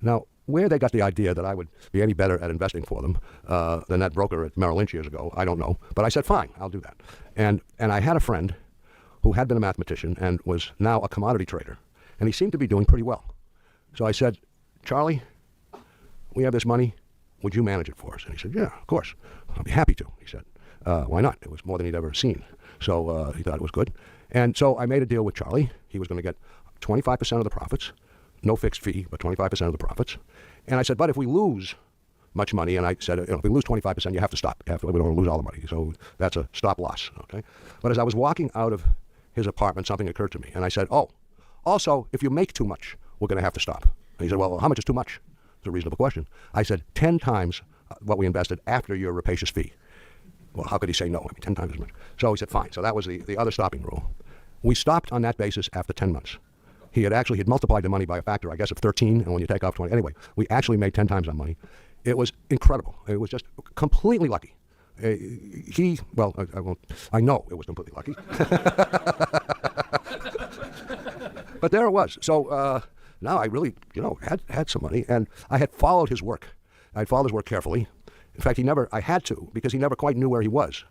Now, where they got the idea that I would be any better at investing for them than that broker at Merrill Lynch years ago, I don't know. But I said, fine, I'll do that. And I had a friend who had been a mathematician and was now a commodity trader. And he seemed to be doing pretty well. So I said, Charlie, we have this money. Would you manage it for us? And he said, yeah, of course. I'll be happy to, he said. Why not? It was more than he'd ever seen. So he thought it was good. And so I made a deal with Charlie. He was going to get 25% of the profits, no fixed fee, but 25% of the profits. And I said, but if we lose much money, and I said, if we lose 25%, you have to stop. We don't want to lose all the money. So that's a stop loss, okay? But as I was walking out of his apartment, something occurred to me. And I said, oh, also, if you make too much, we're going to have to stop. And he said, well, how much is too much? It's a reasonable question. I said, 10 times what we invested after your rapacious fee. Well, how could he say no? I mean, 10 times as much. So he said, fine. So that was the other stopping rule. We stopped on that basis after 10 months. He'd multiplied the money by a factor, I guess, of 13, and when you take off 20. Anyway, we actually made 10 times our money. It was incredible. It was just completely lucky. I know it was completely lucky. But there it was. So now I really, had some money, and I had followed his work. I had followed his work carefully. In fact, I had to, because he never quite knew where he was.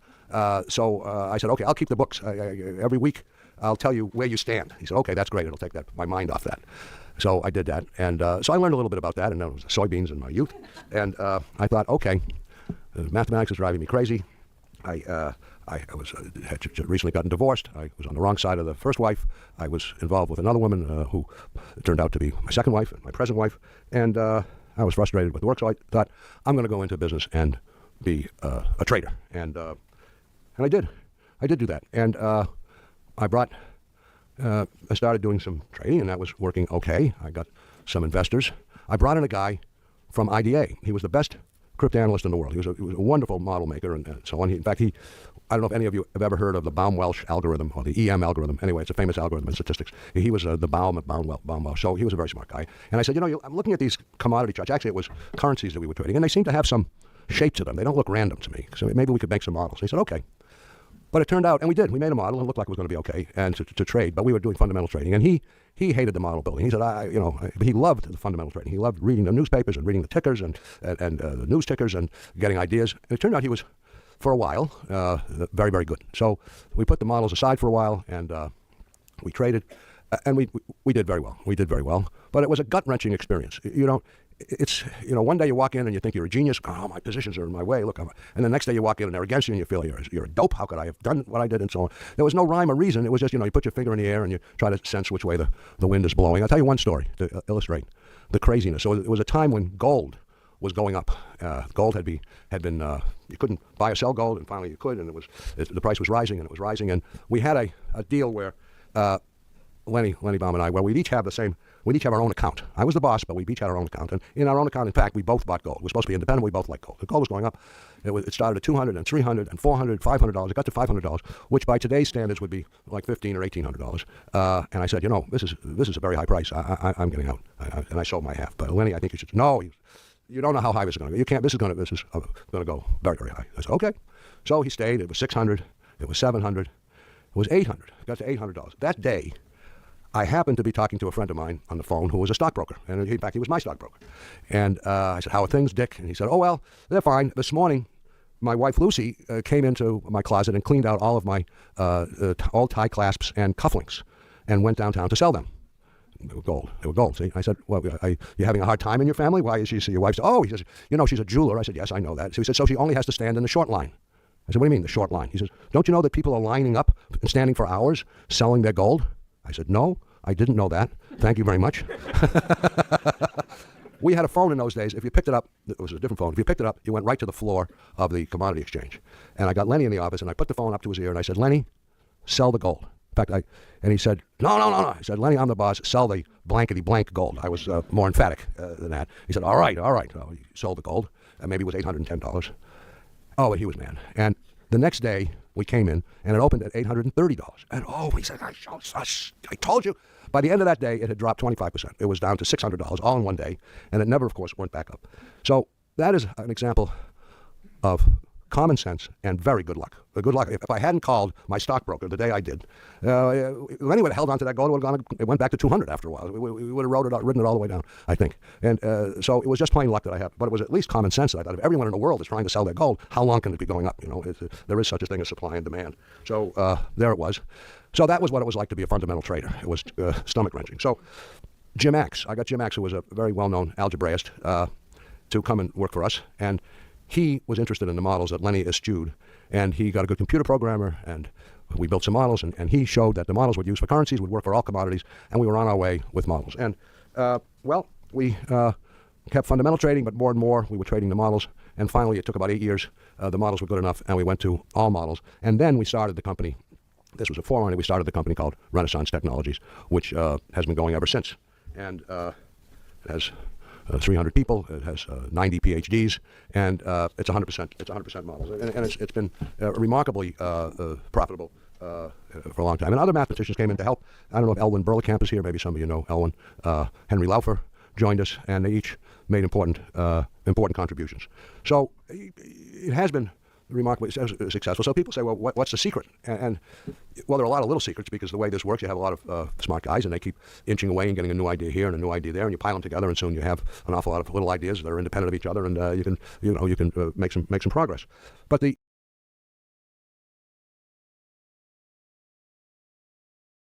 So I said, okay, I'll keep the books. Every week, I'll tell you where you stand. He said, okay, that's great. It'll take my mind off that. So I did that. And so I learned a little bit about that, and it was soybeans in my youth. And I thought, okay, mathematics is driving me crazy. I had recently gotten divorced. I was on the wrong side of the first wife. I was involved with another woman who turned out to be my second wife and my present wife. And I was frustrated with work, so I thought, I'm going to go into business and be a trader. And I did. I did do that. And I started doing some trading, and that was working okay. I got some investors. I brought in a guy from IDA. He was the best cryptanalyst in the world. He was a wonderful model maker and so on. In fact, I don't know if any of you have ever heard of the Baum-Welch algorithm or the EM algorithm. Anyway, it's a famous algorithm in statistics. He was the Baum-Welch. So he was a very smart guy. And I said, I'm looking at these commodity charts. Actually, it was currencies that we were trading, and they seem to have some shape to them. They don't look random to me. So maybe we could make some models. He said, okay. But it turned out, and we did. We made a model, and it looked like it was going to be okay, and to trade. But we were doing fundamental trading, and he hated the model building. He said, he loved the fundamental trading. He loved reading the newspapers and reading the tickers and the news tickers and getting ideas. And it turned out he was, for a while, very, very good. So we put the models aside for a while, and we traded, and we did very well. We did very well. But it was a gut-wrenching experience. It's, one day you walk in and you think you're a genius. Oh, my positions are in my way. Look, and the next day you walk in and they're against you and you feel you're a dope. How could I have done what I did and so on? There was no rhyme or reason. It was just, you put your finger in the air and you try to sense which way the wind is blowing. I'll tell you one story to illustrate the craziness. So it was a time when gold was going up. Gold had been you couldn't buy or sell gold, and finally you could, and the price was rising, and it was rising. And we had a deal where Lenny Baum and I, where we'd each have our own account. I was the boss, but we each had our own account. And in our own account, in fact, we both bought gold. We're supposed to be independent. We both liked gold. The gold was going up. It started at $200 and $300 and $400, $500. It got to $500, which by today's standards would be like $1,500 or $1,800. And I said, this is a very high price. I'm getting out. And I sold my half. But Lenny, I think you should. No, you don't know how high this is going to go. You can't. This is going to go very, very high. I said, okay. So he stayed. It was $600. It was $700. It was $800. It got to $800. That day, I happened to be talking to a friend of mine on the phone who was a stockbroker. And in fact, he was my stockbroker. And I said, how are things, Dick? And he said, oh, well, they're fine. This morning, my wife, Lucy, came into my closet and cleaned out all of my old tie clasps and cufflinks and went downtown to sell them. They were gold. See? I said, well, are you having a hard time in your family? Why is she? So your wife said, oh, he says, she's a jeweler. I said, yes, I know that. So he said, so she only has to stand in the short line. I said, what do you mean, the short line? He says, don't you know that people are lining up and standing for hours selling their gold? I said, no, I didn't know that. Thank you very much. We had a phone in those days. If you picked it up, it was a different phone. If you picked it up, you went right to the floor of the commodity exchange. And I got Lenny in the office, and I put the phone up to his ear, and I said, Lenny, sell the gold. In fact, and he said, no. I said, Lenny, I'm the boss. Sell the blankety blank gold. I was more emphatic than that. He said, all right. Well, he sold the gold. Maybe it was $810. Oh, but he was mad. And the next day, we came in, and it opened at $830. And he said, I told you. By the end of that day, it had dropped 25%. It was down to $600 all in one day, and it never, of course, went back up. So that is an example of common sense and very good luck. Good luck. If I hadn't called my stockbroker the day I did, anyway, held on to that gold, it went back to 200 after a while. We would have ridden it all the way down, I think. And so it was just plain luck that I had. But it was at least common sense that I thought, if everyone in the world is trying to sell their gold, how long can it be going up? There is such a thing as supply and demand. So there it was. So that was what it was like to be a fundamental trader. It was stomach-wrenching. So Jim Axe, I got Jim Axe, who was a very well-known algebraist, to come and work for us. And he was interested in the models that Lenny eschewed. And he got a good computer programmer, and we built some models. And he showed that the models would use for currencies, would work for all commodities, and we were on our way with models. And, we kept fundamental trading, but more and more we were trading the models. And finally, it took about 8 years. The models were good enough, and we went to all models. And then we started the company. This was a forerunner. We started the company called Renaissance Technologies, which has been going ever since. And it has 300 people. It has 90 PhDs, and it's 100%. It's 100% models, and it's been remarkably profitable for a long time. And other mathematicians came in to help. I don't know if Elwin Berlekamp is here. Maybe some of you know Elwin. Henry Laufer joined us, and they each made important contributions. So it has been remarkably successful. So people say, well, what's the secret? And well, there are a lot of little secrets, because the way this works, you have a lot of smart guys, and they keep inching away and getting a new idea here and a new idea there, and you pile them together, and soon you have an awful lot of little ideas that are independent of each other, and you can make some progress. But the